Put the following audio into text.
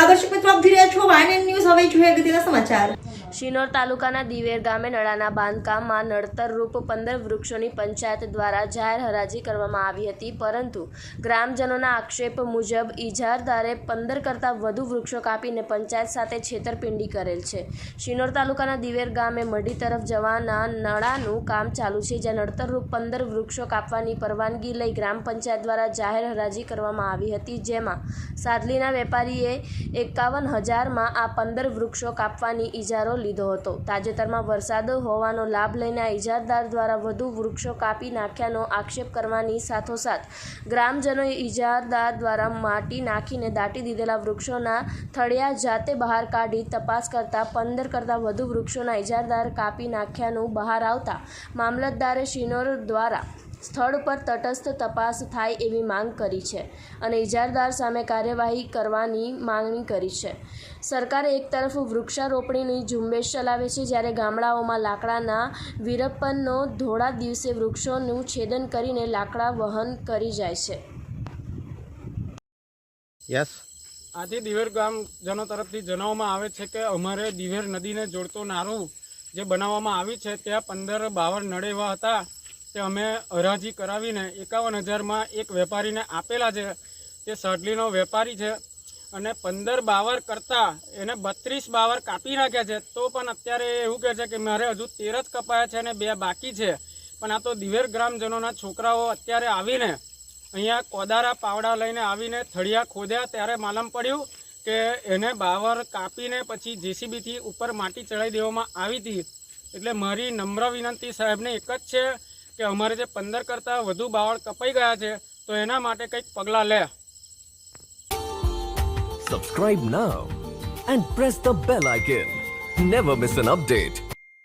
નમસ્કાર દર્શક મિત્રો, આપ જોઈ રહ્યા છો વાયન ન્યૂઝ। હવે જોઈએ અગત્યના સમાચાર। શિનોર તાલુકાના દિવેર ગામે નળાના બાંધકામમાં નડતરરૂપ 15 વૃક્ષોની પંચાયત દ્વારા જાહેર હરાજી કરવામાં આવી હતી, પરંતુ ગ્રામજનોના આક્ષેપ મુજબ ઇજારદારે 15 કરતાં વધુ વૃક્ષો કાપીને પંચાયત સાથે છેતરપિંડી કરેલ છે। શિનોર તાલુકાના દિવેર ગામે મઢી તરફ જવાના નળાનું કામ ચાલુ છે, જ્યાં નડતરરૂપ 15 વૃક્ષો કાપવાની પરવાનગી લઈ ગ્રામ પંચાયત દ્વારા જાહેર હરાજી કરવામાં આવી હતી, જેમાં સાદલીના વેપારીએ 51,000માં આ 15 વૃક્ષો કાપવાની ઇજારો લીધો હતો। તાજેતરમાં વરસાદ હોવાનો લાભ લઈને આ ઇજારદાર દ્વારા વધુ વૃક્ષો કાપી નાખ્યાનો આક્ષેપ કરવાની સાથોસાથ ગ્રામજનોએ ઇજારદાર દ્વારા માટી નાખીને દાટી દીધેલા વૃક્ષોના થળિયા જાતે બહાર કાઢી તપાસ કરતા 15 કરતાં વધુ વૃક્ષોના ઇજારદાર કાપી નાખ્યાનું બહાર આવતા મામલતદારે શિનોર દ્વારા સ્થળ પર તટસ્થ તપાસ થાય એવી માંગ કરી છે અને ઇજારદાર સામે કાર્યવાહી કરવાની માંગણી કરી છે। સરકારે એક તરફ વૃક્ષારોપણીની ઝુંબેશ ચલાવે છે, જ્યારે ગામડાઓમાં લાકડાના વીરપ્પનનો ધોળા દિવસે વૃક્ષોનું છેદન કરીને લાકડા વહન કરી જાય છે। આથી દિવેર ગામજનો તરફથી જણાવવામાં આવે છે કે અમારે દિવેર નદીને જોડતો નારું જે બનાવવામાં આવી છે ત્યાં 15 બાવર નળે એવા હતા, તે અમે હરાજી કરાવીને 51,000માં એક વેપારીને આપેલા છે। તે સાડલીનો વેપારી છે અને 15 બાવર કરતાં એને 32 બાવર કાપી નાખ્યા છે, તો પણ અત્યારે એવું કહે છે કે મારે હજુ 13 જ કપાયા છે અને 2 બાકી છે। પણ આ તો દિવેર ગ્રામજનોના છોકરાઓ અત્યારે આવીને અહીંયા કોદારા પાવડા લઈને આવીને થળિયા ખોદ્યા ત્યારે માલમ પડ્યું કે એને બાવર કાપીને પછી જેસીબીથી ઉપર માટી ચડાવી દેવામાં આવી હતી। એટલે મારી નમ્ર વિનંતી સાહેબને એક જ છે કે અમારે જે 15 કરતાં વધુ બાવળ કપાઈ ગયા છે તો એના માટે કંઈક પગલાં લે। Subscribe now and press the bell icon. Never miss an update.